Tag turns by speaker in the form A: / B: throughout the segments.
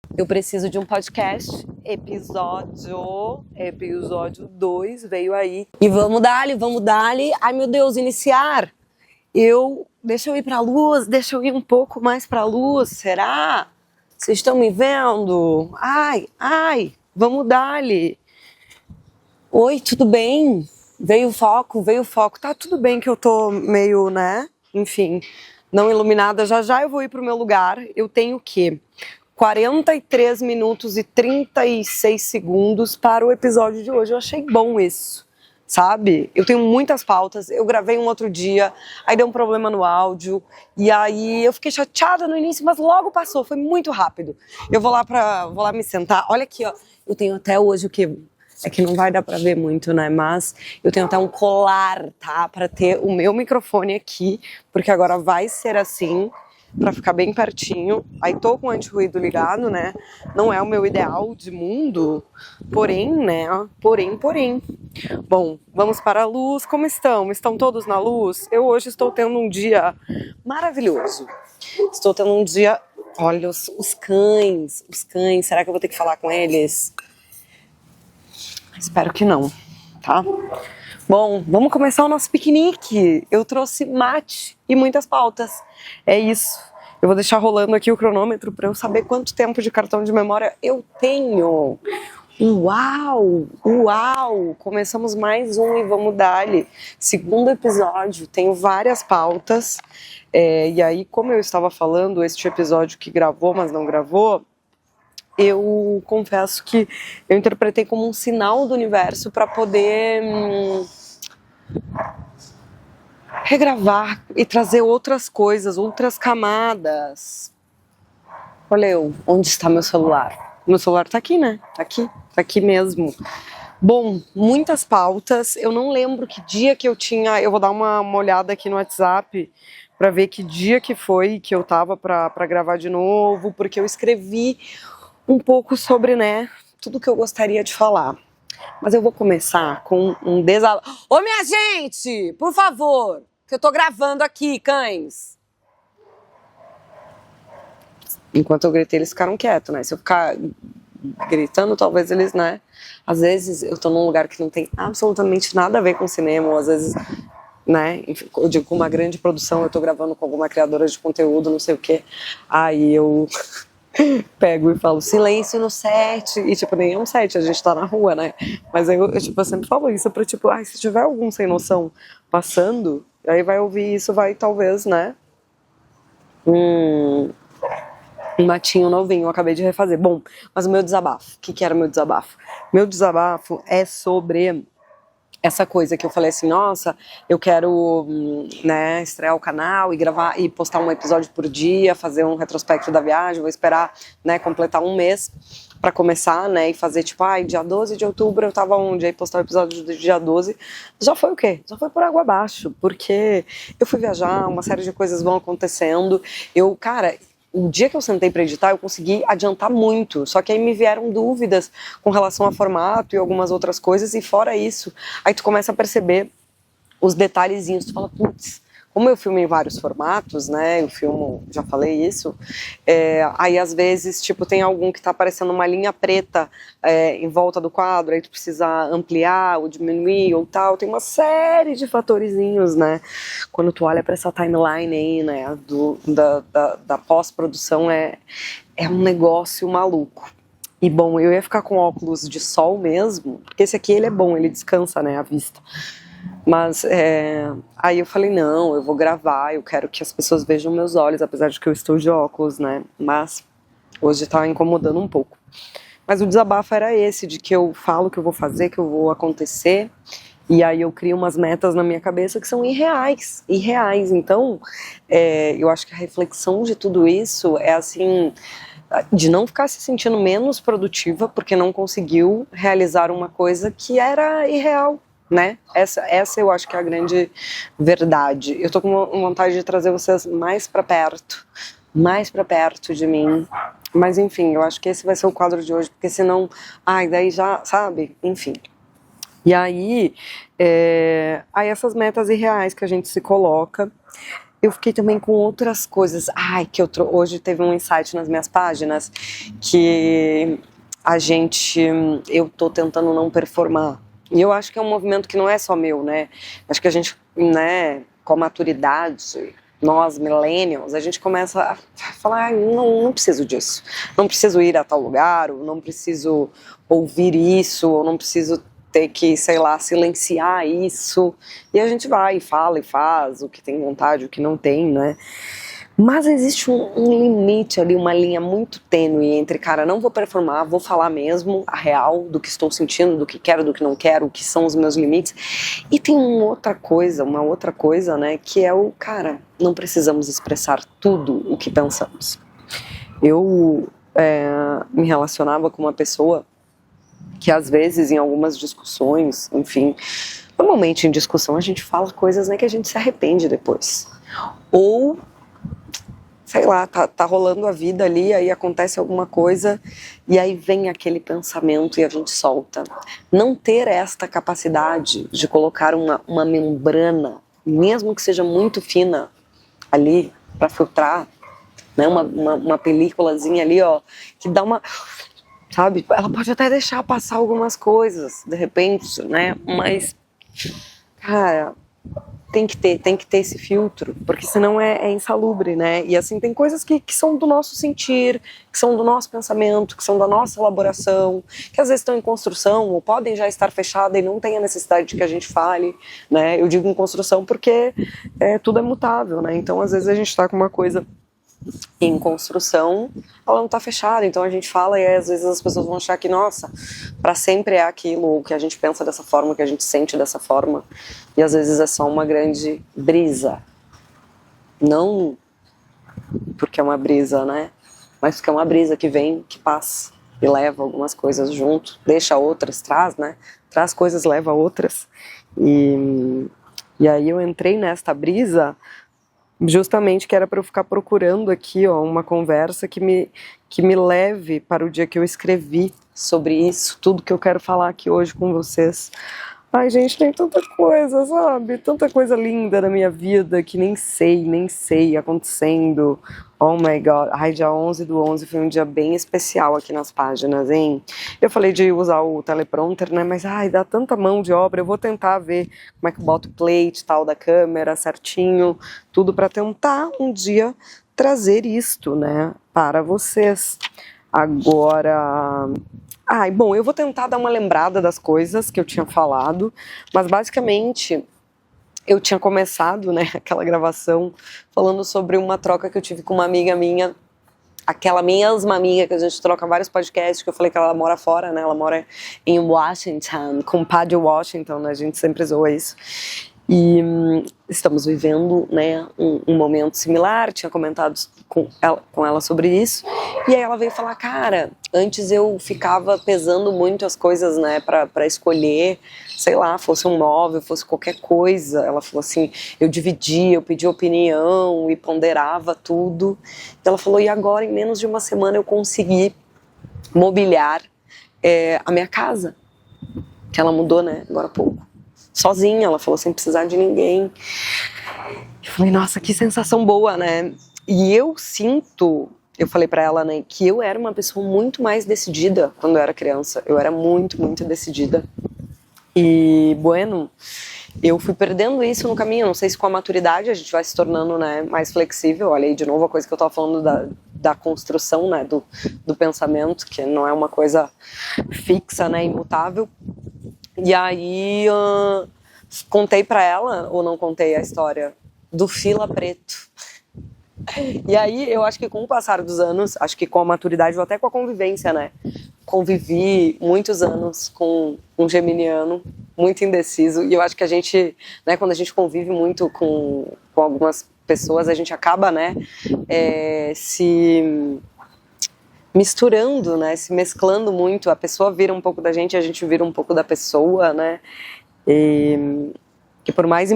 A: Eu preciso de um podcast, episódio 2 veio aí. E vamos dali. Ai meu Deus, iniciar. Deixa eu ir pra luz, deixa eu ir um pouco mais pra luz, será? Vocês estão me vendo? Ai, vamos dali. Oi, tudo bem? Veio o foco. Tá tudo bem que eu tô meio, né? Enfim, não iluminada. Já eu vou ir pro meu lugar. Eu tenho o quê? 43 minutos e 36 segundos para o episódio de hoje. Eu achei bom isso, sabe? Eu tenho muitas pautas, eu gravei um outro dia, aí deu um problema no áudio, e aí eu fiquei chateada no início, mas logo passou, foi muito rápido. Eu vou lá me sentar, olha aqui, ó, eu tenho até hoje o que... É que não vai dar pra ver muito, né? Mas eu tenho até um colar, tá? Pra ter o meu microfone aqui, porque agora vai ser assim, pra ficar bem pertinho. Aí tô com o anti-ruído ligado, né? Não é o meu ideal de mundo, porém, né? Porém. Bom, vamos para a luz. Como estão? Estão todos na luz? Eu hoje estou tendo um dia maravilhoso. Estou tendo um dia... Olha, os cães. Será que eu vou ter que falar com eles? Espero que não, tá? Bom, vamos começar o nosso piquenique. Eu trouxe mate e muitas pautas. É isso. Eu vou deixar rolando aqui o cronômetro para eu saber quanto tempo de cartão de memória eu tenho. Uau! Começamos mais um e vamos dar-lhe. Segundo episódio, tenho várias pautas. E aí, como eu estava falando, este episódio que gravou, mas não gravou, eu confesso que eu interpretei como um sinal do universo para poder regravar e trazer outras coisas, outras camadas. Olha onde está meu celular? Meu celular tá aqui, né? Tá aqui mesmo. Bom, muitas pautas. Eu não lembro que dia que eu tinha. Eu vou dar uma olhada aqui no WhatsApp para ver que dia que foi que eu tava para gravar de novo, porque eu escrevi um pouco sobre, né, tudo que eu gostaria de falar. Mas eu vou começar com um desabafo. Ô, minha gente, por favor, que eu tô gravando aqui, cães. Enquanto eu gritei, eles ficaram quietos, né? Se eu ficar gritando, talvez eles, né? Às vezes eu tô num lugar que não tem absolutamente nada a ver com cinema, ou às vezes, né? Eu digo, com uma grande produção, eu tô gravando com alguma criadora de conteúdo, não sei o quê. Aí eu pego e falo silêncio no set, e tipo, nem é um set, a gente tá na rua, né? Mas aí eu sempre falo isso pra tipo, se tiver algum sem noção passando, aí vai ouvir isso, vai talvez, né? Um matinho novinho, eu acabei de refazer. Bom, mas o meu desabafo, o que era o meu desabafo? Meu desabafo é sobre essa coisa que eu falei assim, nossa, eu quero, né, estrear o canal e gravar e postar um episódio por dia, fazer um retrospecto da viagem, vou esperar, né, completar um mês para começar, né, e fazer tipo, dia 12 de outubro eu tava onde? Aí postar o episódio do dia 12, já foi o quê? Já foi por água abaixo, porque eu fui viajar, uma série de coisas vão acontecendo, o dia que eu sentei para editar, eu consegui adiantar muito, só que aí me vieram dúvidas com relação a formato e algumas outras coisas, e fora isso, aí tu começa a perceber os detalhezinhos, tu fala, putz, como eu filmo em vários formatos, né, eu filmo, já falei isso, aí às vezes, tipo, tem algum que tá aparecendo uma linha preta em volta do quadro, aí tu precisa ampliar ou diminuir ou tal, tem uma série de fatorizinhos, né, quando tu olha pra essa timeline aí, né, da pós-produção, é um negócio maluco. E bom, eu ia ficar com óculos de sol mesmo, porque esse aqui ele é bom, ele descansa, né, a vista. Mas aí eu falei, não, eu vou gravar, eu quero que as pessoas vejam meus olhos, apesar de que eu estou de óculos, né? Mas hoje tá incomodando um pouco. Mas o desabafo era esse, de que eu falo que eu vou fazer, que eu vou acontecer, e aí eu crio umas metas na minha cabeça que são irreais. Então, eu acho que a reflexão de tudo isso é assim, de não ficar se sentindo menos produtiva porque não conseguiu realizar uma coisa que era irreal, né? Essa eu acho que é a grande verdade. Eu tô com vontade de trazer vocês mais pra perto de mim. Mas enfim, eu acho que esse vai ser o quadro de hoje, porque senão, daí já, sabe? Enfim. E aí essas metas irreais que a gente se coloca, eu fiquei também com outras coisas. Ai, hoje teve um insight nas minhas páginas que eu tô tentando não performar. E eu acho que é um movimento que não é só meu, né? Acho que a gente, né, com a maturidade, nós, millennials, a gente começa a falar, não preciso disso. Não preciso ir a tal lugar, ou não preciso ouvir isso, ou não preciso ter que, sei lá, silenciar isso. E a gente vai e fala e faz o que tem vontade, o que não tem, né? Mas existe um limite ali, uma linha muito tênue entre, cara, não vou performar, vou falar mesmo a real do que estou sentindo, do que quero, do que não quero, o que são os meus limites. E tem uma outra coisa, né, que é cara, não precisamos expressar tudo o que pensamos. Eu me relacionava com uma pessoa que às vezes em algumas discussões, enfim, normalmente em discussão a gente fala coisas, né, que a gente se arrepende depois. Ou, sei lá, tá rolando a vida ali, aí acontece alguma coisa e aí vem aquele pensamento e a gente solta. Não ter esta capacidade de colocar uma membrana, mesmo que seja muito fina ali, para filtrar, né, uma películazinha ali, ó, que dá uma... Sabe? Ela pode até deixar passar algumas coisas, de repente, né? Mas, cara, tem que ter esse filtro, porque senão é insalubre, né? E assim, tem coisas que são do nosso sentir, que são do nosso pensamento, que são da nossa elaboração, que às vezes estão em construção, ou podem já estar fechadas e não tem a necessidade de que a gente fale, né? Eu digo em construção porque tudo é mutável, né? Então, às vezes a gente está com uma coisa em construção, ela não está fechada, então a gente fala e aí, às vezes as pessoas vão achar que, nossa, para sempre é aquilo, ou que a gente pensa dessa forma, que a gente sente dessa forma, e às vezes é só uma grande brisa, não porque é uma brisa, né, mas porque é uma brisa que vem, que passa e leva algumas coisas junto, deixa outras, traz coisas, leva outras, e aí eu entrei nesta brisa justamente que era para eu ficar procurando aqui, ó, uma conversa que me leve para o dia que eu escrevi sobre isso, tudo que eu quero falar aqui hoje com vocês. Ai, gente, tem tanta coisa, sabe? Tanta coisa linda na minha vida que nem sei acontecendo. Oh my God. Ai, dia 11/11 foi um dia bem especial aqui nas páginas, hein? Eu falei de usar o teleprompter, né? Mas, ai, dá tanta mão de obra. Eu vou tentar ver como é que eu boto o plate e tal da câmera certinho. Tudo para tentar um dia trazer isto, né? Para vocês. Agora... Ai, bom, eu vou tentar dar uma lembrada das coisas que eu tinha falado, mas basicamente eu tinha começado, né, aquela gravação falando sobre uma troca que eu tive com uma amiga minha, aquela mesma amiga que a gente troca vários podcasts, que eu falei que ela mora fora, né, ela mora em Washington, com o Padre Washington, né, a gente sempre zoa isso. E estamos vivendo, né, um momento similar, tinha comentado com ela sobre isso, e aí ela veio falar, cara, antes eu ficava pesando muito as coisas, né, pra escolher, sei lá, fosse um móvel, fosse qualquer coisa, ela falou assim, eu dividia, eu pedia opinião e ponderava tudo, e ela falou, e agora em menos de uma semana eu consegui mobiliar a minha casa, que ela mudou, né, agora há pouco. Sozinha, ela falou, sem precisar de ninguém. Eu falei, nossa, que sensação boa, né? E eu falei pra ela, né, que eu era uma pessoa muito mais decidida quando eu era criança. Eu era muito, muito decidida. E, bueno, eu fui perdendo isso no caminho. Não sei se com a maturidade a gente vai se tornando, né, mais flexível. Olha aí, de novo, a coisa que eu tava falando da construção, né, do pensamento, que não é uma coisa fixa, né, imutável. E aí, contei pra ela, ou não contei a história, do fila preto. E aí, eu acho que com o passar dos anos, acho que com a maturidade, ou até com a convivência, né? Convivi muitos anos com um geminiano, muito indeciso. E eu acho que a gente, né, quando a gente convive muito com algumas pessoas, a gente acaba, né, se misturando, né, se mesclando muito, a pessoa vira um pouco da gente, a gente vira um pouco da pessoa, né, e por mais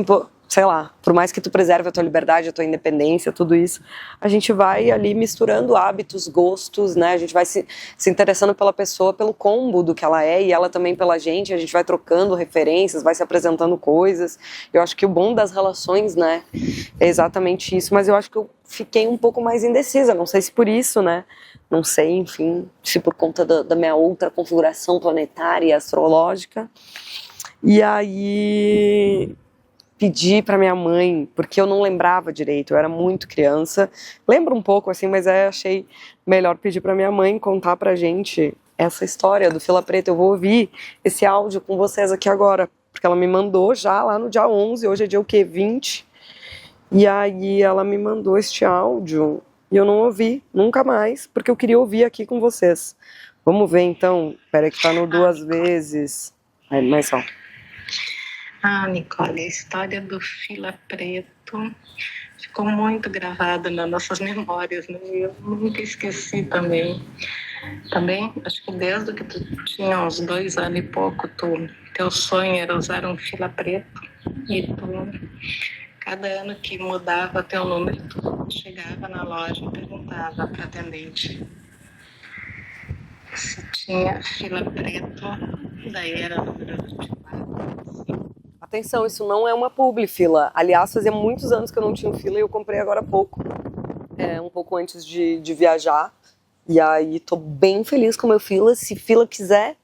A: sei lá, por mais que tu preserve a tua liberdade, a tua independência, tudo isso, a gente vai ali misturando hábitos, gostos, né? A gente vai se interessando pela pessoa, pelo combo do que ela é, e ela também pela gente, a gente vai trocando referências, vai se apresentando coisas. Eu acho que o bom das relações, né, é exatamente isso, mas eu acho que eu fiquei um pouco mais indecisa, não sei se por isso, né? Não sei, enfim, se por conta da minha outra configuração planetária e astrológica. E aí pedi pra minha mãe, porque eu não lembrava direito, eu era muito criança. Lembro um pouco, assim, mas achei melhor pedir pra minha mãe contar pra gente essa história do Fila Preta. Eu vou ouvir esse áudio com vocês aqui agora, porque ela me mandou já lá no dia 11, hoje é dia o quê? 20. E aí ela me mandou este áudio e eu não ouvi nunca mais, porque eu queria ouvir aqui com vocês. Vamos ver então, peraí que tá no 2 vezes. Aí, mais só.
B: Nicole, a história do Fila Preto ficou muito gravada nas nossas memórias, né? Eu nunca esqueci também. Também, acho que desde que tu tinha uns 2 anos e pouco, teu sonho era usar um fila preto. E cada ano que mudava teu número, tu chegava na loja e perguntava para atendente se tinha fila preto, daí era o número 24.
A: Atenção, isso não é uma publi fila. Aliás, fazia muitos anos que eu não tinha fila e eu comprei agora há pouco. Um pouco antes de viajar. E aí tô bem feliz com o meu fila. Se fila quiser,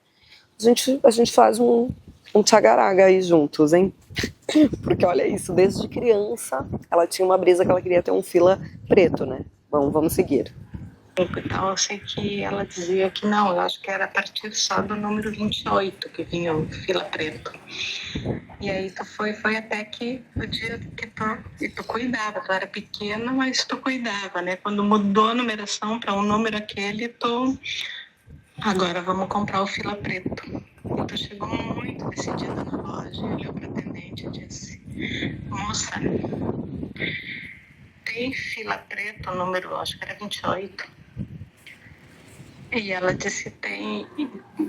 A: a gente faz um tchagaraga aí juntos, hein? Porque olha isso, desde criança ela tinha uma brisa que ela queria ter um fila preto, né? Vamos seguir.
B: Então eu sei que ela dizia que não, eu acho que era a partir só do número 28 que vinha o fila preto. E aí foi até que o dia que tu cuidava, tu era pequena, mas tu cuidava, né? Quando mudou a numeração para um número aquele, agora vamos comprar o fila preto. E tu chegou muito decidida na loja, olhou para a atendente e disse: moça, tem fila preto, número, acho que era 28. E ela disse: tem.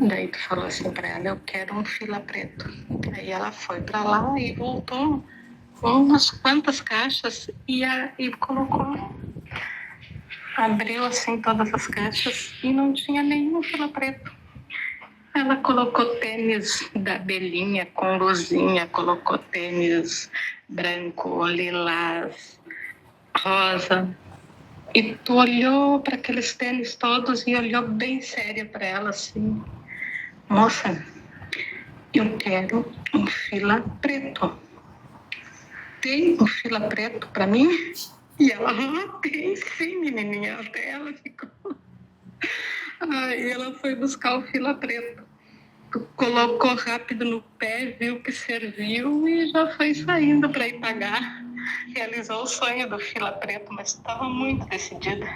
B: Daí tu falou assim pra ela: eu quero um fila preto. Aí ela foi pra lá e voltou com umas quantas caixas e colocou. Abriu assim todas as caixas e não tinha nenhum fila preto. Ela colocou tênis da abelhinha com luzinha, colocou tênis branco, lilás, rosa. E tu olhou para aqueles tênis todos e olhou bem séria para ela assim: moça, eu quero um fila preto. Tem um fila preto para mim? E ela: tem sim, menininha. Até ela ficou. Aí ela foi buscar o fila preto. Tu colocou rápido no pé, viu que serviu e já foi saindo para ir pagar. Realizou o sonho do fila preto, mas estava muito decidida.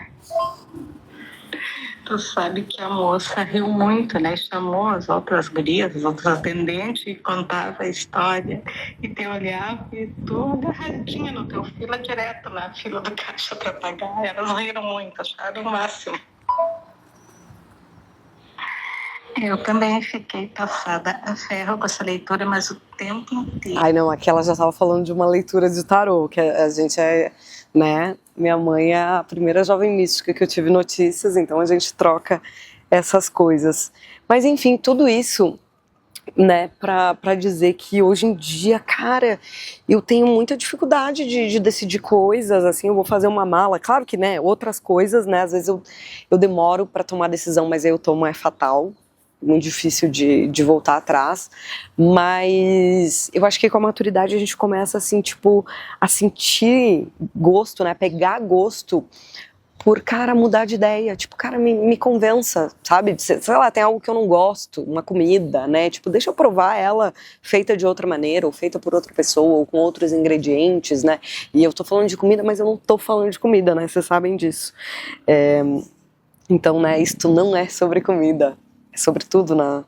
B: Tu sabe que a moça riu muito, né? Chamou as outras gurias, as outras atendentes e contava a história. E te olhava e tu agarradinha no teu fila direto na fila do caixa para pagar. Elas riram muito, acharam o máximo. Eu também fiquei passada a ferro com essa leitura, mas o tempo inteiro.
A: Ai, não, aqui ela já estava falando de uma leitura de tarô, que a gente né? Minha mãe é a primeira jovem mística que eu tive notícias, então a gente troca essas coisas. Mas enfim, tudo isso, né, pra dizer que hoje em dia, cara, eu tenho muita dificuldade de decidir coisas, assim, eu vou fazer uma mala, claro que, né, outras coisas, né, às vezes eu demoro pra tomar decisão, mas aí eu tomo, é fatal. Muito difícil de voltar atrás, mas eu acho que com a maturidade a gente começa assim, tipo, a sentir gosto, né, pegar gosto por, cara, mudar de ideia, tipo, cara, me convença, sabe, sei lá, tem algo que eu não gosto, uma comida, né, tipo, deixa eu provar ela feita de outra maneira, ou feita por outra pessoa, ou com outros ingredientes, né, e eu tô falando de comida, mas eu não tô falando de comida, né, vocês sabem disso. Então, né, isto não é sobre comida, é sobre tudo na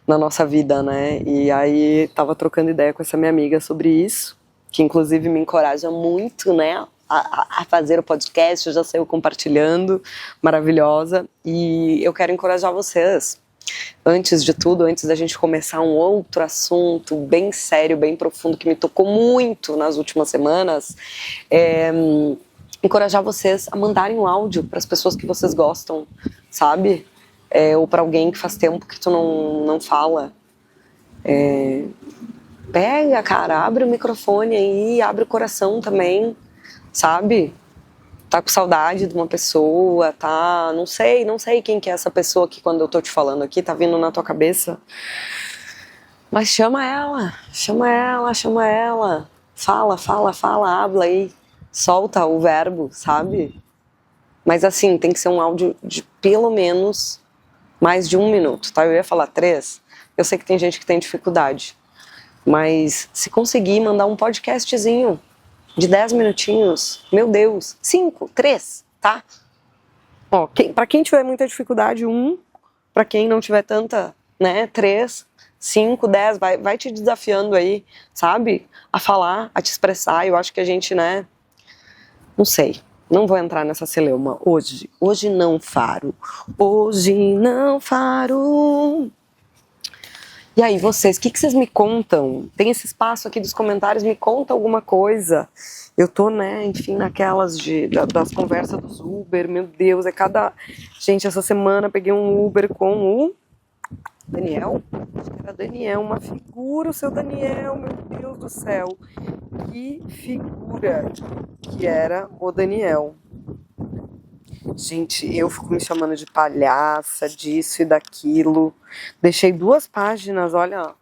A: nossa vida, né? E aí tava trocando ideia com essa minha amiga sobre isso, que inclusive me encoraja muito, né, a fazer o podcast, já saiu compartilhando, maravilhosa, e eu quero encorajar vocês, antes de tudo, antes da gente começar um outro assunto bem sério, bem profundo, que me tocou muito nas últimas semanas, encorajar vocês a mandarem um áudio para as pessoas que vocês gostam, sabe? Ou para alguém que faz tempo que tu não fala. Pega, cara, abre o microfone aí, abre o coração também, sabe? Tá com saudade de uma pessoa, tá... Não sei quem que é essa pessoa que quando eu tô te falando aqui tá vindo na tua cabeça. Mas chama ela. Fala, habla aí. Solta o verbo, sabe? Mas assim, tem que ser um áudio de pelo menos mais de 1 minuto, tá? Eu ia falar 3, eu sei que tem gente que tem dificuldade. Mas se conseguir mandar um podcastzinho de 10 minutinhos, meu Deus, 5, 3, tá? Ó, pra quem tiver muita dificuldade, 1, pra quem não tiver tanta, né, 3, 5, 10, vai te desafiando aí, sabe? A falar, a te expressar. Eu acho que a gente, né, não sei, não vou entrar nessa celeuma hoje não faro. E aí, vocês, o que vocês me contam? Tem esse espaço aqui dos comentários, me conta alguma coisa. Eu tô, né, enfim, naquelas das conversas dos Uber, meu Deus, Gente, essa semana peguei um Uber com o Daniel. Acho que era Daniel, uma figura, o seu Daniel, meu Deus do céu. Que figura que era o Daniel. Gente, eu fico me chamando de palhaça, disso e daquilo. Deixei 2 páginas, olha,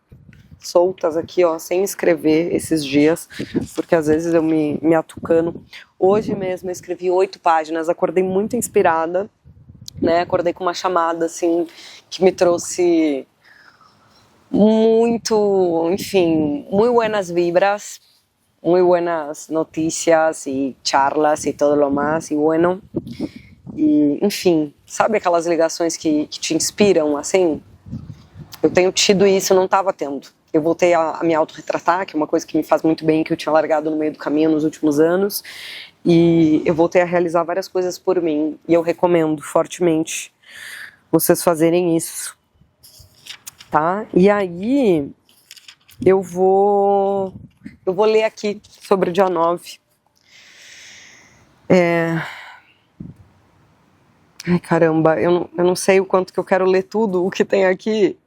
A: soltas aqui, ó, sem escrever esses dias, porque às vezes eu me atucano. Hoje mesmo eu escrevi 8 páginas, acordei muito inspirada, né? Acordei com uma chamada, assim, que me trouxe muito, enfim, muy buenas vibras, muy buenas noticias y charlas y todo lo más, y bueno... E, enfim, sabe aquelas ligações que te inspiram, assim? Eu tenho tido isso, não estava tendo. Eu voltei a me autorretratar, que é uma coisa que me faz muito bem, que eu tinha largado no meio do caminho nos últimos anos. E eu voltei a realizar várias coisas por mim. E eu recomendo fortemente vocês fazerem isso. Tá? E aí, eu vou ler aqui sobre o dia 9. Ai, caramba, eu não sei o quanto que eu quero ler tudo o que tem aqui.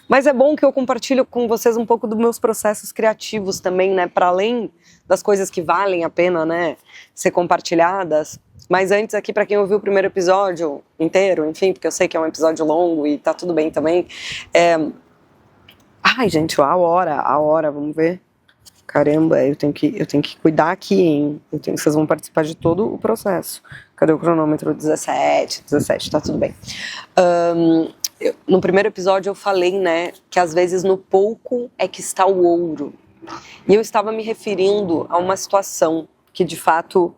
A: Mas é bom que eu compartilho com vocês um pouco dos meus processos criativos também, né? Para além das coisas que valem a pena, né, ser compartilhadas. Mas antes aqui, para quem ouviu o primeiro episódio inteiro, enfim, porque eu sei que é um episódio longo e tá tudo bem também. Ai, gente, a hora, vamos ver. Caramba, eu tenho que cuidar aqui, hein? Vocês vão participar de todo o processo. Cadê o cronômetro? 17, tá tudo bem. No primeiro episódio eu falei, né, que às vezes no pouco é que está o ouro. E eu estava me referindo a uma situação que de fato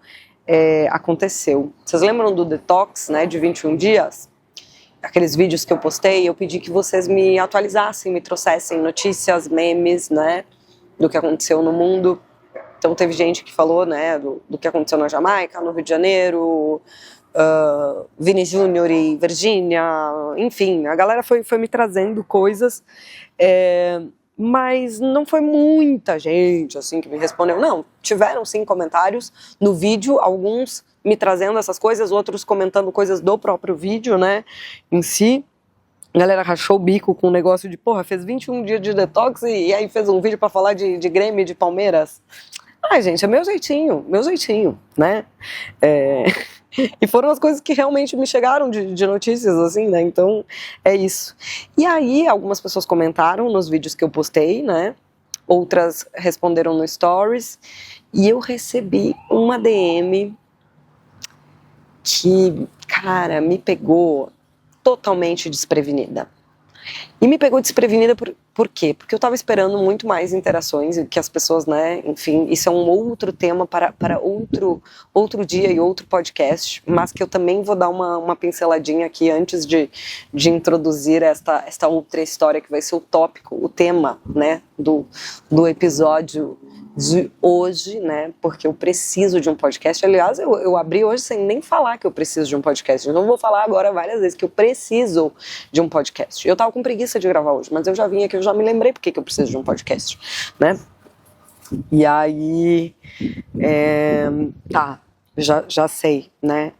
A: aconteceu. Vocês lembram do detox, né, de 21 dias? Aqueles vídeos que eu postei, eu pedi que vocês me atualizassem, me trouxessem notícias, memes, né, do que aconteceu no mundo. Então teve gente que falou, né, do que aconteceu na Jamaica, no Rio de Janeiro, Vini Júnior e Virgínia, enfim, a galera foi me trazendo coisas, mas não foi muita gente assim que me respondeu. Não, tiveram sim comentários no vídeo, alguns me trazendo essas coisas, outros comentando coisas do próprio vídeo, né, em si. A galera rachou o bico com o negócio de, porra, fez 21 dias de detox e aí fez um vídeo pra falar de Grêmio e de Palmeiras. Ai, gente, é meu jeitinho, né? E foram as coisas que realmente me chegaram de notícias, assim, né? Então, é isso. E aí, algumas pessoas comentaram nos vídeos que eu postei, né? Outras responderam no Stories. E eu recebi uma DM que, cara, me pegou totalmente desprevenida. E me pegou desprevenida Por quê? Porque eu estava esperando muito mais interações, que as pessoas, né, enfim, isso é um outro tema para outro dia e outro podcast, mas que eu também vou dar uma pinceladinha aqui antes de introduzir esta outra história que vai ser o tópico, o tema, né, do episódio de hoje, né, porque eu preciso de um podcast. Aliás, eu abri hoje sem nem falar que eu preciso de um podcast. Eu não vou falar agora várias vezes que eu preciso de um podcast. Eu tava com preguiça de gravar hoje, mas eu já vim aqui, eu já me lembrei porque que eu preciso de um podcast, né? E aí, já sei, né?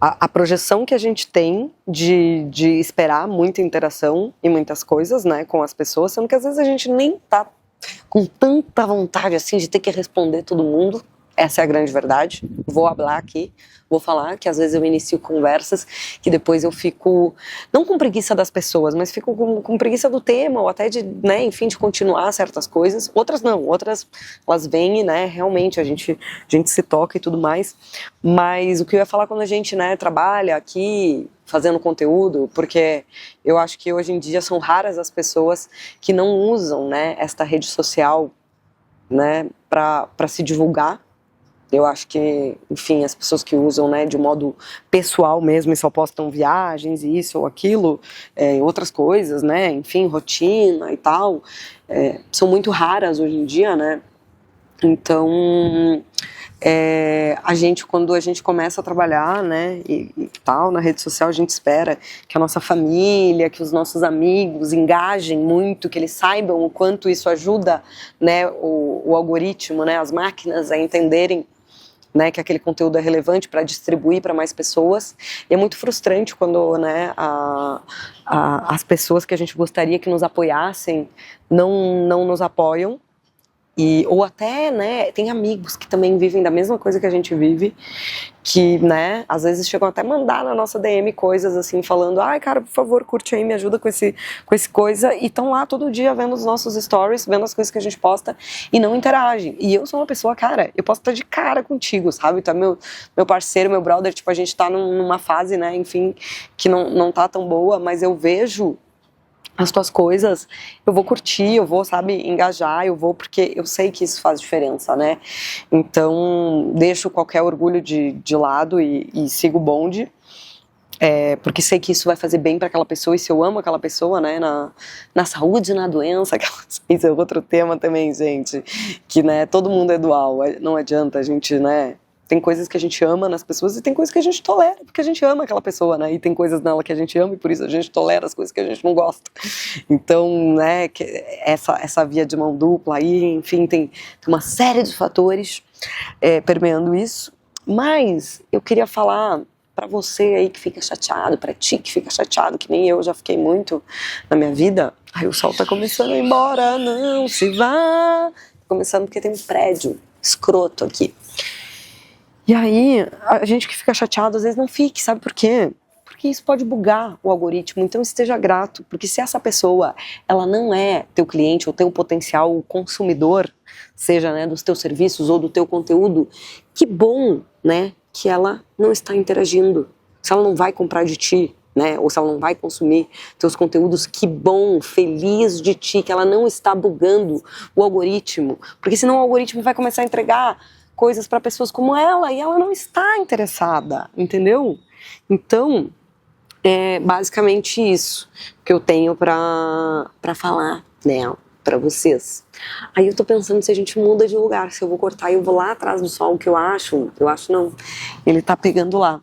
A: A projeção que a gente tem de esperar muita interação e muitas coisas, né, com as pessoas, sendo que às vezes a gente nem tá com tanta vontade assim de ter que responder todo mundo. Essa é a grande verdade. Vou falar aqui, vou falar que às vezes eu inicio conversas que depois eu fico, não com preguiça das pessoas, mas fico com preguiça do tema, ou até de, né, enfim, de continuar certas coisas. Outras não, outras elas vêm e, né, realmente a gente se toca e tudo mais. Mas o que eu ia falar quando a gente, né, trabalha aqui fazendo conteúdo, porque eu acho que hoje em dia são raras as pessoas que não usam, né, esta rede social, né, para se divulgar. Eu acho que, enfim, as pessoas que usam, né, de modo pessoal mesmo e só postam viagens e isso ou aquilo, outras coisas, né, enfim, rotina e tal, são muito raras hoje em dia, né. Então, quando a gente começa a trabalhar, né, e tal, na rede social, a gente espera que a nossa família, que os nossos amigos engajem muito, que eles saibam o quanto isso ajuda, né, o algoritmo, né, as máquinas a entenderem, né, que aquele conteúdo é relevante para distribuir para mais pessoas. E é muito frustrante quando, né, as pessoas que a gente gostaria que nos apoiassem não nos apoiam. Ou até, né, tem amigos que também vivem da mesma coisa que a gente vive, que, né, às vezes chegam até a mandar na nossa DM coisas assim, falando, ai, cara, por favor, curte aí, me ajuda com esse coisa, e estão lá todo dia vendo os nossos stories, vendo as coisas que a gente posta, e não interagem. E eu sou uma pessoa, cara, eu posso estar de cara contigo, sabe? Tu é meu parceiro, meu brother, tipo, a gente tá numa fase, né, enfim, que não tá tão boa, mas eu vejo as tuas coisas, eu vou curtir, eu vou, sabe, engajar, eu vou, porque eu sei que isso faz diferença, né? Então, deixo qualquer orgulho de lado e sigo o bonde, porque sei que isso vai fazer bem para aquela pessoa, e se eu amo aquela pessoa, né, na saúde, na doença, isso é outro tema também, gente, que, né, todo mundo é dual, não adianta a gente, né, tem coisas que a gente ama nas pessoas e tem coisas que a gente tolera porque a gente ama aquela pessoa, né? E tem coisas nela que a gente ama e por isso a gente tolera as coisas que a gente não gosta. Então, né, essa via de mão dupla aí, enfim, tem uma série de fatores permeando isso. Mas eu queria falar para você aí que fica chateado, para ti que fica chateado, que nem eu já fiquei muito na minha vida. Ai, o sol tá começando a ir embora, não se vá. Começando porque tem um prédio escroto aqui. E aí, a gente que fica chateado, às vezes não fique, sabe por quê? Porque isso pode bugar o algoritmo, então esteja grato, porque se essa pessoa, ela não é teu cliente ou teu potencial consumidor, seja, né, dos teus serviços ou do teu conteúdo, que bom, né, que ela não está interagindo, se ela não vai comprar de ti, né, ou se ela não vai consumir teus conteúdos, que bom, feliz de ti, que ela não está bugando o algoritmo, porque senão o algoritmo vai começar a entregar coisas para pessoas como ela e ela não está interessada, entendeu? Então, é basicamente isso que eu tenho para falar, né, para vocês. Aí eu tô pensando se a gente muda de lugar, se eu vou cortar e eu vou lá atrás do sol, que eu acho não, ele tá pegando lá.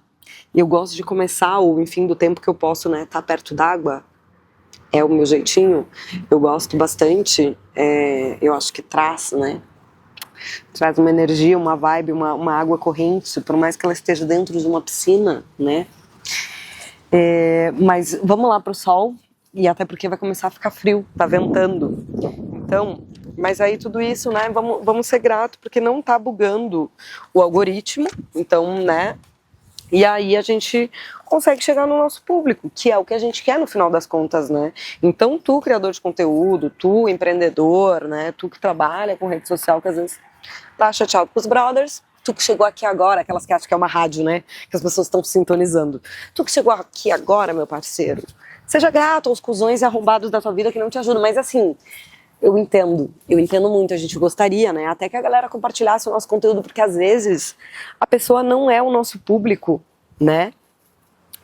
A: E eu gosto de começar, ou enfim, do tempo que eu posso, né, tá perto d'água, é o meu jeitinho, eu gosto bastante, eu acho que traz, né, traz uma energia, uma vibe, uma água corrente, por mais que ela esteja dentro de uma piscina, né? Mas vamos lá pro sol, e até porque vai começar a ficar frio, tá ventando. Então, mas aí tudo isso, né, vamos ser gratos, porque não tá bugando o algoritmo, então, né, e aí a gente consegue chegar no nosso público, que é o que a gente quer no final das contas, né? Então tu, criador de conteúdo, tu, empreendedor, né? Tu que trabalha com rede social, que às vezes tá chateado com os brothers, tu que chegou aqui agora, aquelas que acham que é uma rádio, né? Que as pessoas estão sintonizando. Tu que chegou aqui agora, meu parceiro, Seja grato aos cuzões e arrombados da tua vida que não te ajudam, mas assim, eu entendo muito, a gente gostaria, né, até que a galera compartilhasse o nosso conteúdo, porque às vezes a pessoa não é o nosso público, né,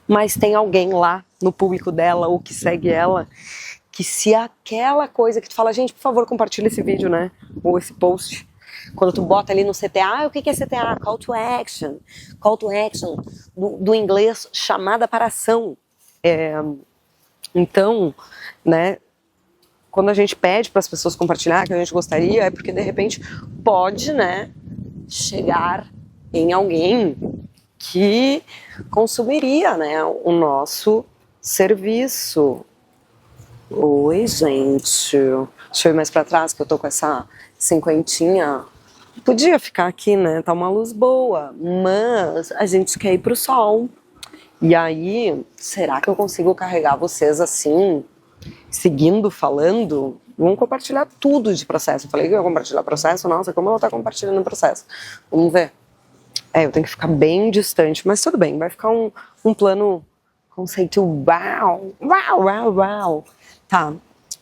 A: mas tem alguém lá no público dela ou que segue ela, que se aquela coisa que tu fala, gente, por favor, compartilha esse vídeo, né, ou esse post, quando tu bota ali no CTA, o que é CTA? Call to action, do inglês, chamada para ação. Então, né, quando a gente pede para as pessoas compartilhar, que a gente gostaria, é porque de repente pode, né, chegar em alguém que consumiria, né, o nosso serviço. Oi, gente. Deixa eu ir mais para trás, que eu tô com essa cinquentinha. Podia ficar aqui, né, tá uma luz boa, mas a gente quer ir pro sol. E aí, será que eu consigo carregar vocês assim, seguindo, falando? Vamos compartilhar tudo de processo. Eu falei que eu ia compartilhar processo, nossa, como ela tá compartilhando o processo. Vamos ver. Eu tenho que ficar bem distante, mas tudo bem, vai ficar um plano conceitual. Uau. Tá,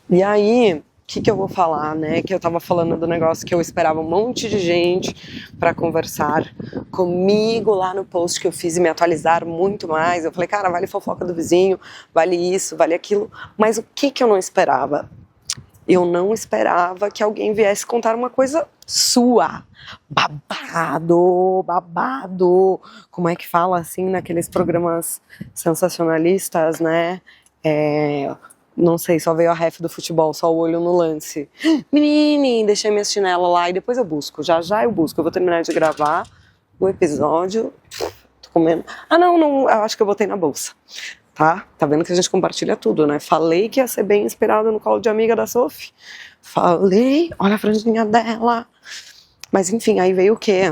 A: e aí, o que eu vou falar, né? Que eu tava falando do negócio que eu esperava um monte de gente pra conversar comigo lá no post que eu fiz e me atualizar muito mais. Eu falei, cara, vale fofoca do vizinho, vale isso, vale aquilo. Mas o que eu não esperava? Eu não esperava que alguém viesse contar uma coisa sua. Babado. Como é que fala assim naqueles programas sensacionalistas, né? Não sei, só veio a ref do futebol, só o olho no lance. Menine, deixei minha chinela lá e depois eu busco. Já eu busco. Eu vou terminar de gravar o episódio. Tô comendo. Não, eu acho que eu botei na bolsa. Tá vendo que a gente compartilha tudo, né? Falei que ia ser bem inspirada no colo de amiga da Sophie. Falei, olha a franjinha dela. Mas enfim, aí veio o quê?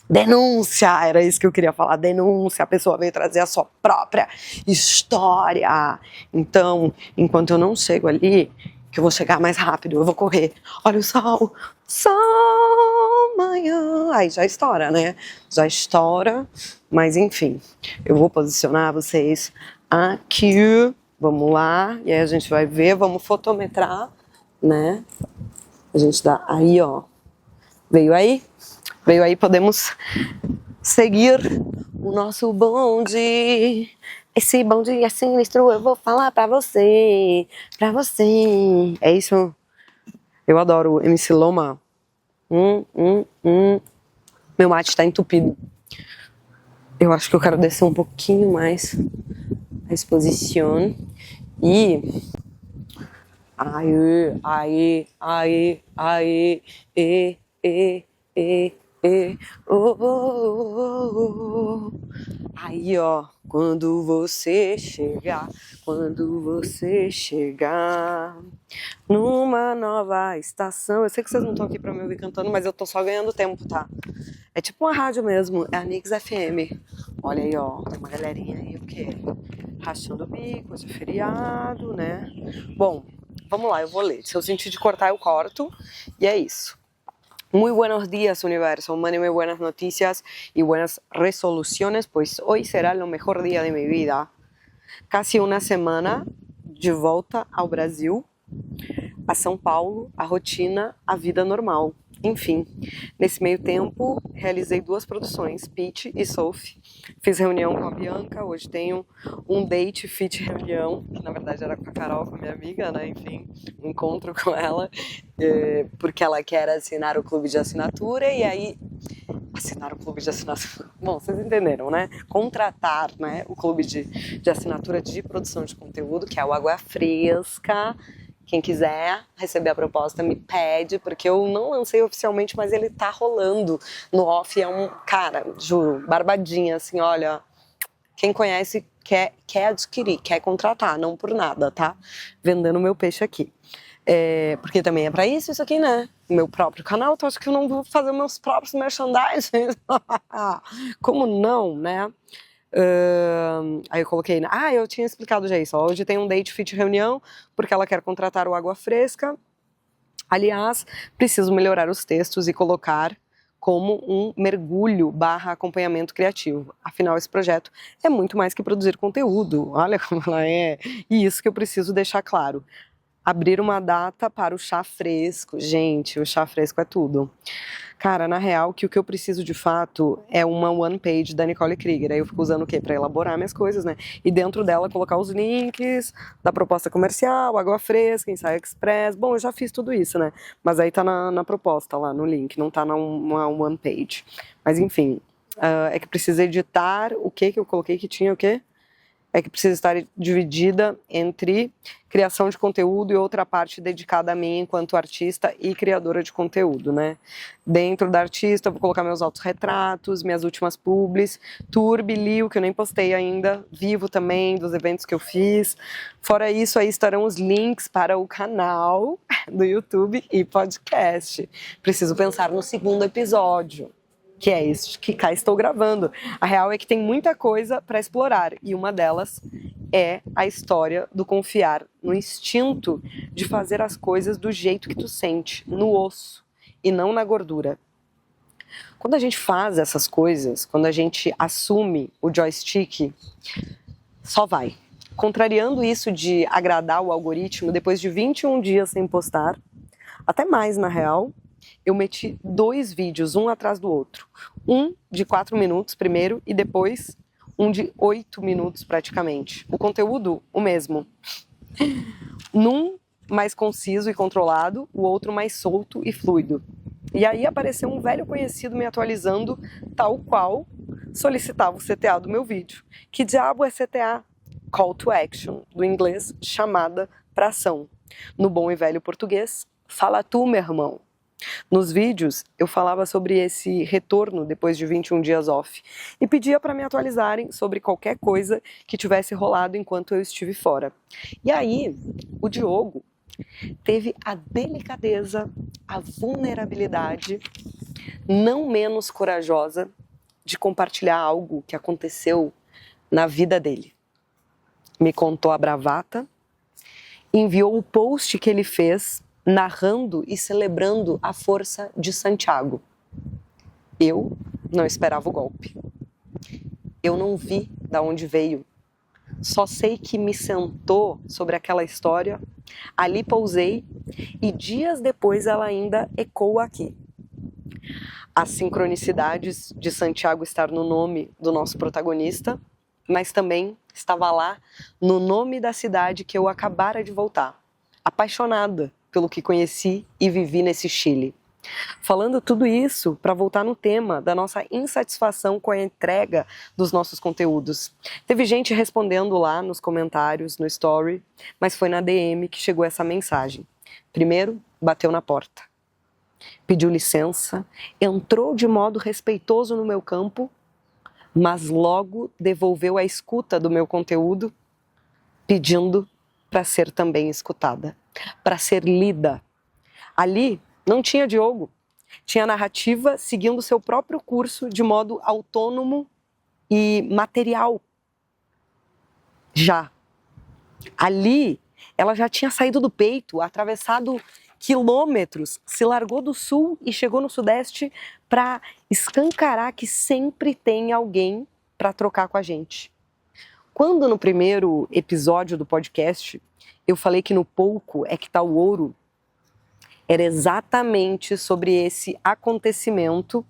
A: Denúncia, era isso que eu queria falar, denúncia, a pessoa veio trazer a sua própria história. Então, enquanto eu não chego ali, que eu vou chegar mais rápido, eu vou correr, olha o sol amanhã, aí já estoura, né? Já estoura, mas enfim, eu vou posicionar vocês aqui, vamos lá, e aí a gente vai ver, vamos fotometrar, né? A gente dá aí, ó, veio aí, podemos seguir o nosso bonde. Esse bonde é sinistro, eu vou falar pra você. É isso. Eu adoro MC Loma. Meu mate tá entupido. Eu acho que eu quero descer um pouquinho mais a exposição. E... Aí, aí, ó, quando você chegar numa nova estação. Eu sei que vocês não estão aqui pra me ouvir cantando, mas eu tô só ganhando tempo, tá? É tipo uma rádio mesmo, é a Nix FM. Olha aí, ó, tem uma galerinha aí, o quê? Rachando o bico, hoje é feriado, né? Bom, vamos lá, eu vou ler. Se eu sentir de cortar, eu corto. E é isso. Muy buenos días, universo. Mándenme buenas noticias y buenas resoluciones, pues hoy será el mejor día de mi vida. Casi una semana de volta ao Brasil, a São Paulo, a rotina, a vida normal. Enfim, nesse meio tempo, realizei 2 produções, Pitch e Sophie. Fiz reunião com a Bianca, hoje tenho um date fit reunião, que na verdade era com a Carol, com a minha amiga, né? Enfim, um encontro com ela, porque ela quer assinar o clube de assinatura, e aí... Assinar o clube de assinatura... Bom, vocês entenderam, né? Contratar, né, o clube de assinatura de produção de conteúdo, que é o Água Fresca. Quem quiser receber a proposta me pede, porque eu não lancei oficialmente, mas ele tá rolando no off. É um cara, juro, barbadinha, assim, olha. Quem conhece quer adquirir, quer contratar, não por nada, tá? Vendendo meu peixe aqui. Porque também é pra isso aqui, né? Meu próprio canal, então acho que eu não vou fazer meus próprios merchandising. Como não, né? Aí eu coloquei, eu tinha explicado já isso, ó, hoje tem um date fit reunião, porque ela quer contratar o Água Fresca. Aliás, preciso melhorar os textos e colocar como um mergulho / acompanhamento criativo. Afinal, esse projeto é muito mais que produzir conteúdo. Olha como ela é. E isso que eu preciso deixar claro. Abrir uma data para o chá fresco. Gente, o chá fresco é tudo. Cara, na real, que o que eu preciso de fato é uma one page da Nicole Krieger. Aí eu fico usando o quê? Para elaborar minhas coisas, né? E dentro dela colocar os links da proposta comercial, água fresca, ensaio express. Bom, eu já fiz tudo isso, né? Mas aí tá na proposta lá, no link, não tá numa one page. Mas enfim, é que precisa editar o que eu coloquei que tinha o quê? É que precisa estar dividida entre criação de conteúdo e outra parte dedicada a mim enquanto artista e criadora de conteúdo, né? Dentro da artista eu vou colocar meus autorretratos, minhas últimas publis, Turbi, Liu, que eu nem postei ainda, Vivo também, dos eventos que eu fiz. Fora isso, aí estarão os links para o canal do YouTube e podcast. Preciso pensar no segundo episódio, que é este que cá estou gravando. A real é que tem muita coisa para explorar, e uma delas é a história do confiar no instinto de fazer as coisas do jeito que tu sente, no osso, e não na gordura. Quando a gente faz essas coisas, quando a gente assume o joystick, só vai. Contrariando isso de agradar o algoritmo, depois de 21 dias sem postar, até mais na real, eu meti 2 vídeos, um atrás do outro. Um de 4 minutos primeiro e depois um de 8 minutos praticamente. O conteúdo, o mesmo. Num mais conciso e controlado, o outro mais solto e fluido. E aí apareceu um velho conhecido me atualizando, tal qual solicitava o CTA do meu vídeo. Que diabo é CTA? Call to Action, do inglês chamada para ação. No bom e velho português, fala tu, meu irmão. Nos vídeos, eu falava sobre esse retorno depois de 21 dias off e pedia para me atualizarem sobre qualquer coisa que tivesse rolado enquanto eu estive fora. E aí, o Diogo teve a delicadeza, a vulnerabilidade, não menos corajosa, de compartilhar algo que aconteceu na vida dele. Me contou a bravata, enviou o post que ele fez narrando e celebrando a força de Santiago. Eu não esperava o golpe. Eu não vi de onde veio. Só sei que me sentou sobre aquela história, ali pousei e dias depois ela ainda ecoa aqui. As sincronicidades de Santiago estar no nome do nosso protagonista, mas também estava lá no nome da cidade que eu acabara de voltar, apaixonada pelo que conheci e vivi nesse Chile. Falando tudo isso para voltar no tema da nossa insatisfação com a entrega dos nossos conteúdos. Teve gente respondendo lá nos comentários, no story, mas foi na DM que chegou essa mensagem. Primeiro, bateu na porta. Pediu licença, entrou de modo respeitoso no meu campo, mas logo devolveu a escuta do meu conteúdo, pedindo para ser também escutada, para ser lida. Ali não tinha Diogo, tinha narrativa seguindo seu próprio curso de modo autônomo e material. Já. Ali, ela já tinha saído do peito, atravessado quilômetros, se largou do sul e chegou no sudeste para escancarar que sempre tem alguém para trocar com a gente. Quando no primeiro episódio do podcast eu falei que no pouco é que tá o ouro, era exatamente sobre esse acontecimento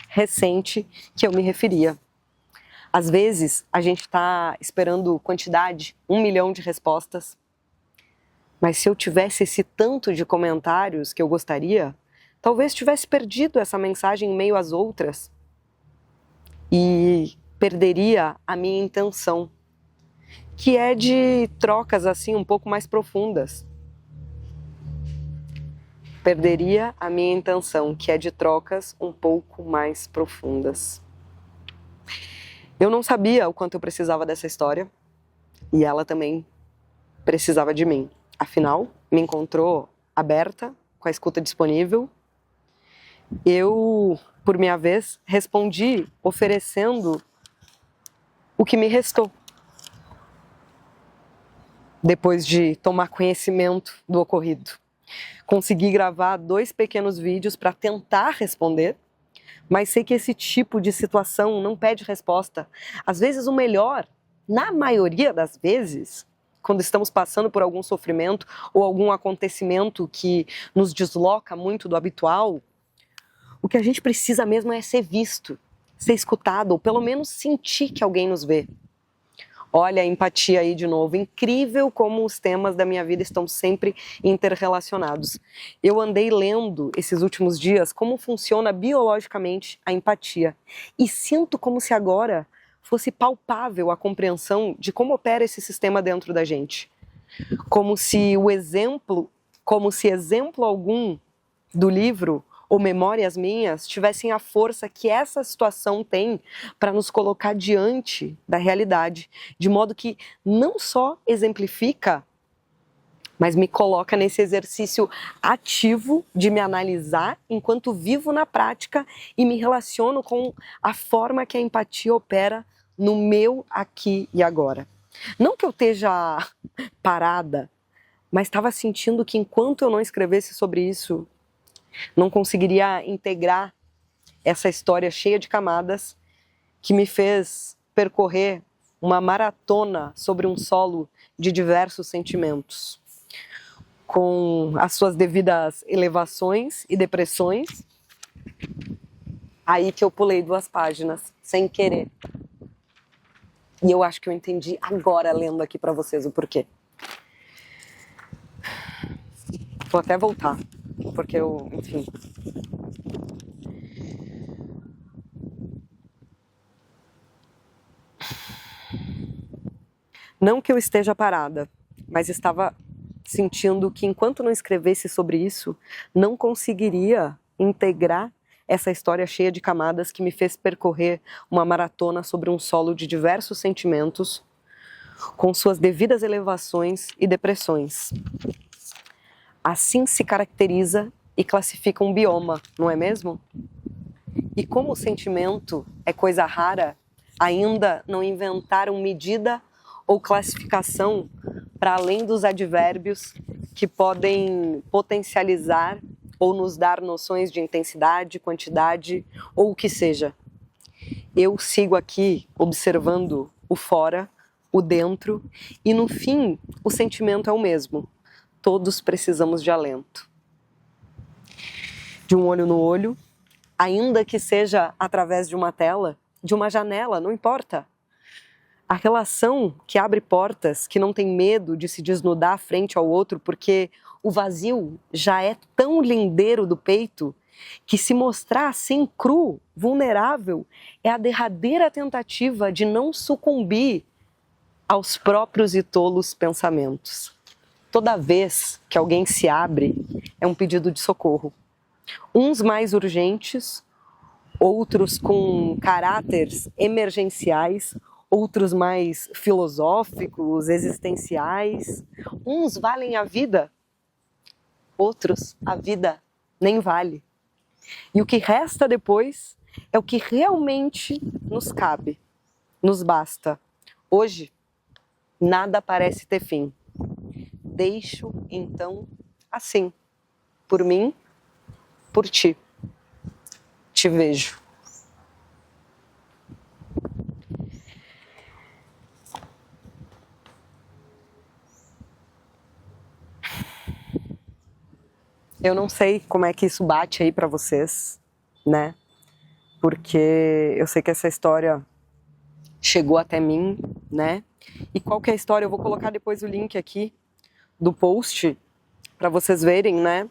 A: recente que eu me referia. Às vezes a gente está esperando quantidade, 1 milhão de respostas, mas se eu tivesse esse tanto de comentários que eu gostaria, talvez tivesse perdido essa mensagem em meio às outras e perderia a minha intenção, que é de trocas assim um pouco mais profundas. Perderia a minha intenção, que é de trocas um pouco mais profundas. Eu não sabia o quanto eu precisava dessa história e ela também precisava de mim. Afinal, me encontrou aberta, com a escuta disponível. Eu, por minha vez, respondi oferecendo o que me restou. Depois de tomar conhecimento do ocorrido. Consegui gravar 2 pequenos vídeos para tentar responder, mas sei que esse tipo de situação não pede resposta. Às vezes o melhor, na maioria das vezes, quando estamos passando por algum sofrimento ou algum acontecimento que nos desloca muito do habitual, o que a gente precisa mesmo é ser visto, ser escutado, ou pelo menos sentir que alguém nos vê. Olha a empatia aí de novo. Incrível como os temas da minha vida estão sempre interrelacionados. Eu andei lendo esses últimos dias como funciona biologicamente a empatia e sinto como se agora fosse palpável a compreensão de como opera esse sistema dentro da gente. Como se exemplo algum do livro ou memórias minhas tivessem a força que essa situação tem para nos colocar diante da realidade, de modo que não só exemplifica, mas me coloca nesse exercício ativo de me analisar enquanto vivo na prática e me relaciono com a forma que a empatia opera no meu aqui e agora. Não que eu esteja parada, mas estava sentindo que enquanto eu não escrevesse sobre isso, não conseguiria integrar essa história cheia de camadas que me fez percorrer uma maratona sobre um solo de diversos sentimentos, com as suas devidas elevações e depressões. Aí que eu pulei 2 páginas, sem querer. E eu acho que eu entendi agora, lendo aqui para vocês, o porquê. Vou até voltar, porque eu, enfim... Não que eu esteja parada, mas estava sentindo que enquanto não escrevesse sobre isso, não conseguiria integrar essa história cheia de camadas que me fez percorrer uma maratona sobre um solo de diversos sentimentos, com suas devidas elevações e depressões. Assim se caracteriza e classifica um bioma, não é mesmo? E como o sentimento é coisa rara, ainda não inventaram medida ou classificação para além dos advérbios que podem potencializar ou nos dar noções de intensidade, quantidade ou o que seja. Eu sigo aqui observando o fora, o dentro e no fim o sentimento é o mesmo. Todos precisamos de alento. De um olho no olho, ainda que seja através de uma tela, de uma janela, não importa. A relação que abre portas, que não tem medo de se desnudar frente ao outro, porque o vazio já é tão lindeiro do peito que se mostrar assim cru, vulnerável, é a derradeira tentativa de não sucumbir aos próprios e tolos pensamentos. Toda vez que alguém se abre, é um pedido de socorro. Uns mais urgentes, outros com caráteres emergenciais, outros mais filosóficos, existenciais. Uns valem a vida, outros a vida nem vale. E o que resta depois é o que realmente nos cabe, nos basta. Hoje, nada parece ter fim. Deixo, então, assim, por mim, por ti. Te vejo. Eu não sei como é que isso bate aí pra vocês, né? Porque eu sei que essa história chegou até mim, né? E qual que é a história? Eu vou colocar depois o link aqui do post para vocês verem, né?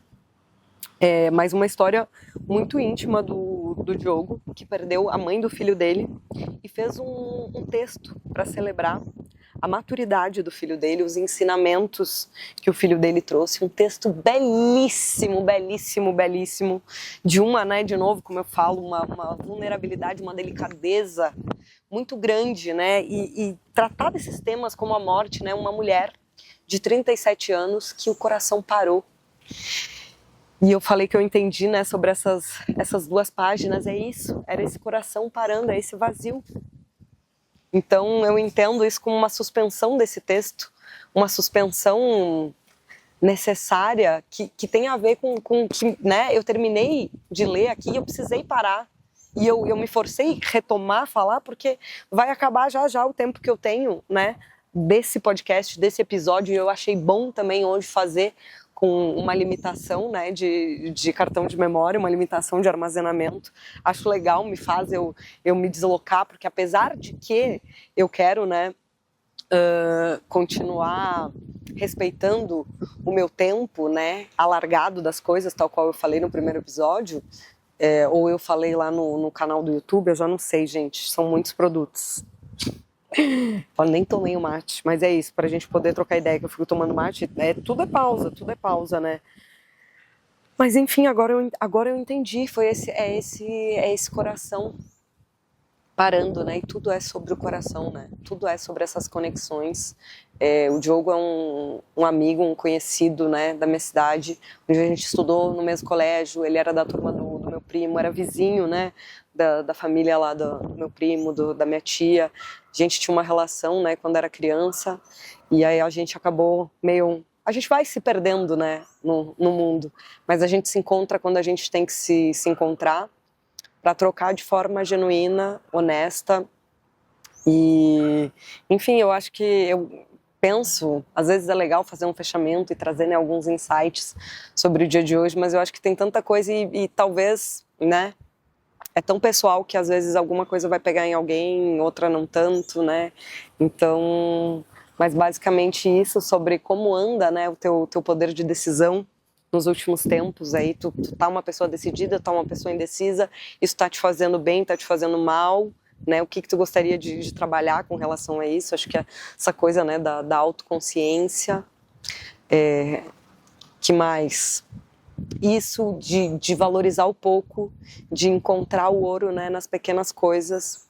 A: É mais uma história muito íntima do Diogo, que perdeu a mãe do filho dele e fez um texto para celebrar a maturidade do filho dele, os ensinamentos que o filho dele trouxe. Um texto belíssimo, belíssimo, belíssimo, de uma, né, de novo, como eu falo, uma vulnerabilidade, uma delicadeza muito grande, né, e tratar desses temas como a morte, né, uma mulher de 37 anos que o coração parou. E eu falei que eu entendi, né, sobre essas 2 páginas, é isso, era esse coração parando, é esse vazio. Então eu entendo isso como uma suspensão desse texto, uma suspensão necessária que tem a ver com que, né, eu terminei de ler aqui e eu precisei parar E eu me forcei a retomar, falar, porque vai acabar já o tempo que eu tenho, né, desse podcast, desse episódio, e eu achei bom também hoje fazer com uma limitação, né, de cartão de memória, uma limitação de armazenamento. Acho legal, me faz eu me deslocar, porque apesar de que eu quero, né, continuar respeitando o meu tempo, né, alargado das coisas, tal qual eu falei no primeiro episódio, ou eu falei lá no canal do YouTube, eu já não sei, gente, são muitos produtos. Eu nem tomei o mate, mas é isso, pra gente poder trocar ideia, que eu fico tomando mate, tudo é pausa, né? Mas enfim, agora eu entendi, foi esse coração parando, né? E tudo é sobre o coração, né? Tudo é sobre essas conexões. O Diogo é um amigo, um conhecido, né, da minha cidade, onde a gente estudou no mesmo colégio. Ele era da turma do meu primo, era vizinho, né, da família lá do meu primo, da minha tia. A gente tinha uma relação, né, quando era criança, e aí a gente acabou meio... A gente vai se perdendo, né, no mundo, mas a gente se encontra quando a gente tem que se encontrar, para trocar de forma genuína, honesta. E, enfim, eu acho que eu penso, às vezes é legal fazer um fechamento e trazer, né, alguns insights sobre o dia de hoje, mas eu acho que tem tanta coisa e talvez, né, é tão pessoal que às vezes alguma coisa vai pegar em alguém, outra não tanto, né? Então, mas basicamente isso sobre como anda, né, o teu poder de decisão nos últimos tempos aí, tu tá uma pessoa decidida, tá uma pessoa indecisa, isso tá te fazendo bem, tá te fazendo mal, né? O que tu gostaria de trabalhar com relação a isso? Acho que essa coisa, né, da autoconsciência, que mais? Isso de valorizar o pouco, de encontrar o ouro, né, nas pequenas coisas.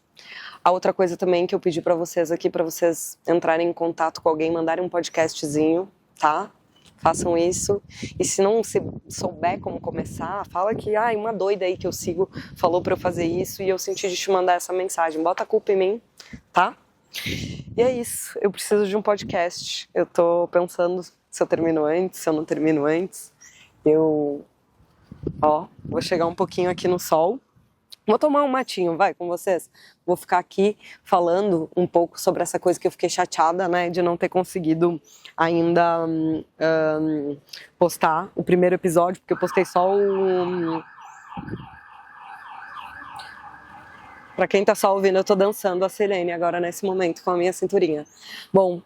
A: A outra coisa também que eu pedi pra vocês aqui, pra vocês entrarem em contato com alguém, mandarem um podcastzinho, tá? Façam isso. E se não souber como começar, fala que uma doida aí que eu sigo falou pra eu fazer isso e eu senti de te mandar essa mensagem. Bota a culpa em mim, tá? E é isso. Eu preciso de um podcast. Eu tô pensando se eu termino antes, se eu não termino antes. Eu vou chegar um pouquinho aqui no sol. Vou tomar um matinho, vai, com vocês. Vou ficar aqui falando um pouco sobre essa coisa que eu fiquei chateada, né, de não ter conseguido ainda postar o primeiro episódio, porque eu postei só o... Pra quem tá só ouvindo, eu tô dançando a Selene agora nesse momento com a minha cinturinha. Bom,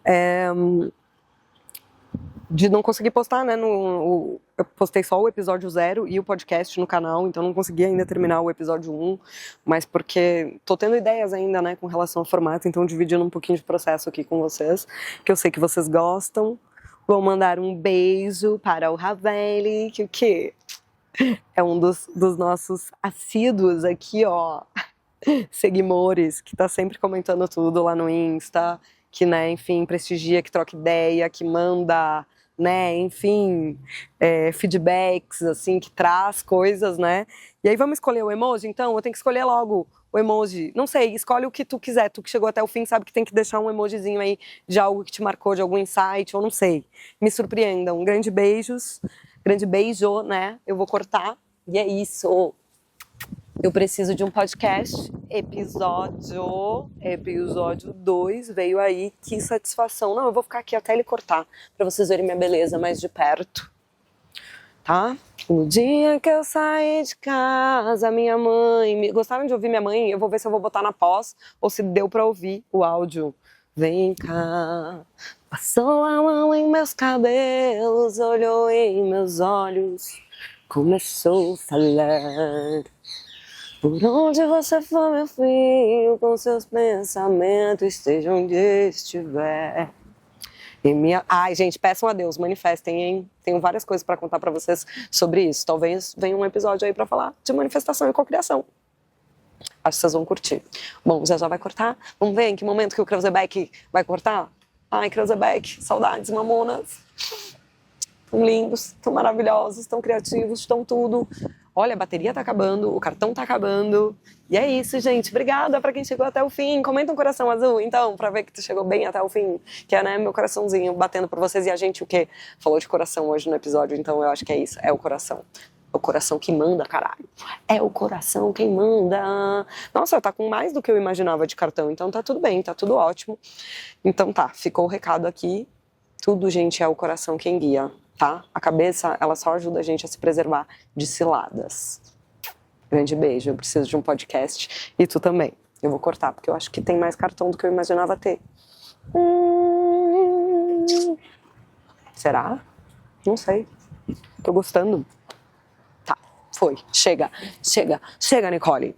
A: de não conseguir postar, né, eu postei só o episódio 0 e o podcast no canal, então não consegui ainda terminar o episódio 1, mas porque tô tendo ideias ainda, né, com relação ao formato, então dividindo um pouquinho de processo aqui com vocês, que eu sei que vocês gostam. Vou mandar um beijo para o Ravelli, que é um dos nossos assíduos aqui, ó, seguidores, que tá sempre comentando tudo lá no Insta, que, né, enfim, prestigia, que troca ideia, que manda, né, enfim, feedbacks, assim, que traz coisas, né. E aí vamos escolher o emoji, então? Eu tenho que escolher logo o emoji. Não sei, escolhe o que tu quiser. Tu que chegou até o fim sabe que tem que deixar um emojizinho aí de algo que te marcou, de algum insight, ou não sei. Me surpreendam. Grande beijo, né. Eu vou cortar. E é isso. Eu preciso de um podcast, episódio 2, veio aí, que satisfação. Não, eu vou ficar aqui até ele cortar, pra vocês verem minha beleza mais de perto, tá? O dia que eu saí de casa, minha mãe... Gostaram de ouvir minha mãe? Eu vou ver se eu vou botar na pós, ou se deu pra ouvir o áudio. Vem cá, passou a mão em meus cabelos, olhou em meus olhos, começou a falar... Por onde você for, meu filho, com seus pensamentos, esteja onde estiver. Ai, gente, peçam a Deus, manifestem, hein? Tenho várias coisas para contar para vocês sobre isso. Talvez venha um episódio aí para falar de manifestação e cocriação. Acho que vocês vão curtir. Bom, já vai cortar? Vamos ver em que momento que o Krauzebeck vai cortar? Ai, Krauzebeck, saudades, mamonas. Tão lindos, tão maravilhosos, tão criativos, tão tudo. Olha, a bateria tá acabando, o cartão tá acabando. E é isso, gente. Obrigada pra quem chegou até o fim. Comenta um coração azul, então, pra ver que tu chegou bem até o fim. Que é, né, meu coraçãozinho batendo por vocês. E a gente, o quê? Falou de coração hoje no episódio, então eu acho que é isso. É o coração. É o coração que manda, caralho. É o coração quem manda. Nossa, tá com mais do que eu imaginava de cartão, então tá tudo bem, tá tudo ótimo. Então tá, ficou o recado aqui. Tudo, gente, é o coração quem guia, tá? A cabeça, ela só ajuda a gente a se preservar de ciladas. Grande beijo, eu preciso de um podcast e tu também. Eu vou cortar, porque eu acho que tem mais cartão do que eu imaginava ter. Será? Não sei. Tô gostando. Tá, foi. Chega, Nicole.